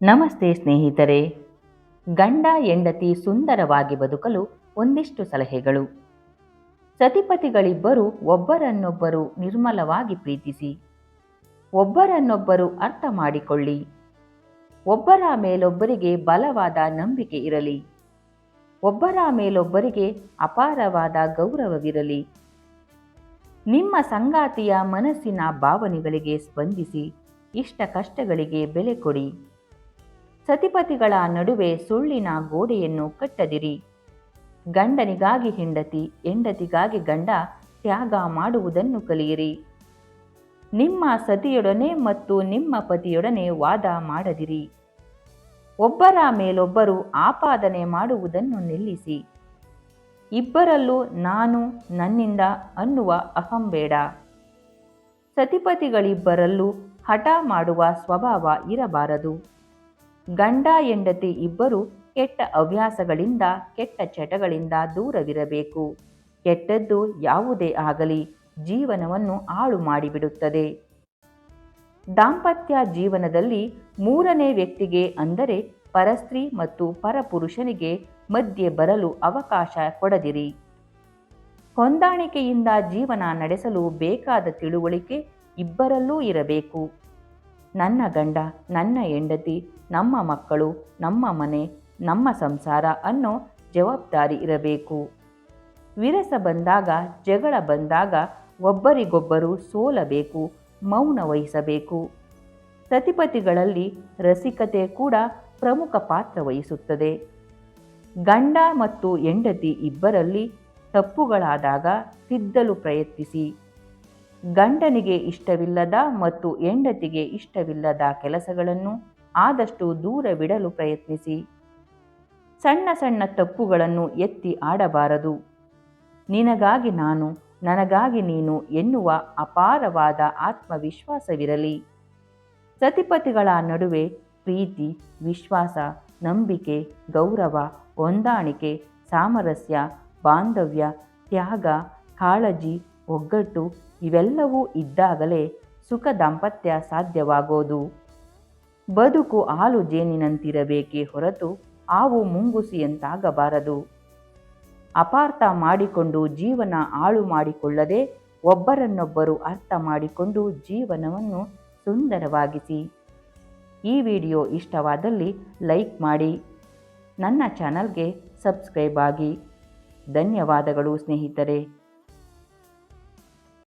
ನಮಸ್ತೆ ಸ್ನೇಹಿತರೆ. ಗಂಡ ಹೆಂಡತಿ ಸುಂದರವಾಗಿ ಬದುಕಲು ಒಂದಿಷ್ಟು ಸಲಹೆಗಳು. ಸತಿಪತಿಗಳಿಬ್ಬರು ಒಬ್ಬರನ್ನೊಬ್ಬರು ನಿರ್ಮಲವಾಗಿ ಪ್ರೀತಿಸಿ, ಒಬ್ಬರನ್ನೊಬ್ಬರು ಅರ್ಥ ಮಾಡಿಕೊಳ್ಳಿ, ಒಬ್ಬರ ಮೇಲೊಬ್ಬರಿಗೆ ಬಲವಾದ ನಂಬಿಕೆ ಇರಲಿ, ಒಬ್ಬರ ಮೇಲೊಬ್ಬರಿಗೆ ಅಪಾರವಾದ ಗೌರವವಿರಲಿ. ನಿಮ್ಮ ಸಂಗಾತಿಯ ಮನಸ್ಸಿನ ಭಾವನೆಗಳಿಗೆ ಸ್ಪಂದಿಸಿ, ಇಷ್ಟ ಕಷ್ಟಗಳಿಗೆ ಬೆಲೆ ಕೊಡಿ. ಸತಿಪತಿಗಳ ನಡುವೆ ಸುಳ್ಳಿನ ಗೋಡೆಯನ್ನು ಕಟ್ಟದಿರಿ. ಗಂಡನಿಗಾಗಿ ಹೆಂಡತಿ, ಹೆಂಡತಿಗಾಗಿ ಗಂಡ ತ್ಯಾಗ ಮಾಡುವುದನ್ನು ಕಲಿಯಿರಿ. ನಿಮ್ಮ ಸತಿಯೊಡನೆ ಮತ್ತು ನಿಮ್ಮ ಪತಿಯೊಡನೆ ವಾದ ಮಾಡದಿರಿ. ಒಬ್ಬರ ಮೇಲೊಬ್ಬರು ಆಪಾದನೆ ಮಾಡುವುದನ್ನು ನಿಲ್ಲಿಸಿ. ಇಬ್ಬರಲ್ಲೂ ನಾನು, ನನ್ನಿಂದ ಅನ್ನುವ ಅಹಂ ಬೇಡ. ಸತಿಪತಿಗಳಿಬ್ಬರಲ್ಲೂ ಹಠ ಮಾಡುವ ಸ್ವಭಾವ ಇರಬಾರದು. ಗಂಡ ಹೆಂಡತಿ ಇಬ್ಬರು ಕೆಟ್ಟ ಹವ್ಯಾಸಗಳಿಂದ, ಕೆಟ್ಟ ಚಟಗಳಿಂದ ದೂರವಿರಬೇಕು. ಕೆಟ್ಟದ್ದು ಯಾವುದೇ ಆಗಲಿ ಜೀವನವನ್ನು ಹಾಳು ಮಾಡಿಬಿಡುತ್ತದೆ. ದಾಂಪತ್ಯ ಜೀವನದಲ್ಲಿ ಮೂರನೇ ವ್ಯಕ್ತಿಗೆ ಅಂದರೆ ಪರಸ್ತ್ರೀ ಮತ್ತು ಪರಪುರುಷನಿಗೆ ಮಧ್ಯೆ ಬರಲು ಅವಕಾಶ ಕೊಡದಿರಿ. ಹೊಂದಾಣಿಕೆಯಿಂದ ಜೀವನ ನಡೆಸಲು ಬೇಕಾದ ತಿಳುವಳಿಕೆ ಇಬ್ಬರಲ್ಲೂ ಇರಬೇಕು. ನನ್ನ ಗಂಡ, ನನ್ನ ಹೆಂಡತಿ, ನಮ್ಮ ಮಕ್ಕಳು, ನಮ್ಮ ಮನೆ, ನಮ್ಮ ಸಂಸಾರ ಅನ್ನೋ ಜವಾಬ್ದಾರಿ ಇರಬೇಕು. ವಿರಸ ಬಂದಾಗ, ಜಗಳ ಬಂದಾಗ ಒಬ್ಬರಿಗೊಬ್ಬರು ಸೋಲಬೇಕು, ಮೌನ ವಹಿಸಬೇಕು. ಸತಿಪತಿಗಳಲ್ಲಿ ರಸಿಕತೆ ಕೂಡ ಪ್ರಮುಖ ಪಾತ್ರ ವಹಿಸುತ್ತದೆ. ಗಂಡ ಮತ್ತು ಹೆಂಡತಿ ಇಬ್ಬರಲ್ಲಿ ತಪ್ಪುಗಳಾದಾಗ ತಿದ್ದಲು ಪ್ರಯತ್ನಿಸಿ. ಗಂಡನಿಗೆ ಇಷ್ಟವಿಲ್ಲದ ಮತ್ತು ಹೆಂಡತಿಗೆ ಇಷ್ಟವಿಲ್ಲದ ಕೆಲಸಗಳನ್ನು ಆದಷ್ಟು ದೂರವಿಡಲು ಪ್ರಯತ್ನಿಸಿ. ಸಣ್ಣ ಸಣ್ಣ ತಪ್ಪುಗಳನ್ನು ಎತ್ತಿ ಆಡಬಾರದು. ನಿನಗಾಗಿ ನಾನು, ನನಗಾಗಿ ನೀನು ಎನ್ನುವ ಅಪಾರವಾದ ಆತ್ಮವಿಶ್ವಾಸವಿರಲಿ. ಸತಿಪತಿಗಳ ನಡುವೆ ಪ್ರೀತಿ, ವಿಶ್ವಾಸ, ನಂಬಿಕೆ, ಗೌರವ, ಹೊಂದಾಣಿಕೆ, ಸಾಮರಸ್ಯ, ಬಾಂಧವ್ಯ, ತ್ಯಾಗ, ಕಾಳಜಿ, ಒಗ್ಗಟ್ಟು ಇವೆಲ್ಲವೂ ಇದ್ದಾಗಲೇ ಸುಖ ದಾಂಪತ್ಯ ಸಾಧ್ಯವಾಗೋದು. ಬದುಕು ಹಾಲು ಜೇನಿನಂತಿರಬೇಕೇ ಹೊರತು ಹಾವು ಮುಂಗುಸಿಯಂತಾಗಬಾರದು. ಅಪಾರ್ಥ ಮಾಡಿಕೊಂಡು ಜೀವನ ಹಾಳು ಮಾಡಿಕೊಳ್ಳದೆ ಒಬ್ಬರನ್ನೊಬ್ಬರು ಅರ್ಥ ಮಾಡಿಕೊಂಡು ಜೀವನವನ್ನು ಸುಂದರವಾಗಿಸಿ. ಈ ವಿಡಿಯೋ ಇಷ್ಟವಾದಲ್ಲಿ ಲೈಕ್ ಮಾಡಿ, ನನ್ನ ಚಾನಲ್ಗೆ ಸಬ್ಸ್ಕ್ರೈಬ್ ಆಗಿ. ಧನ್ಯವಾದಗಳು ಸ್ನೇಹಿತರೆ.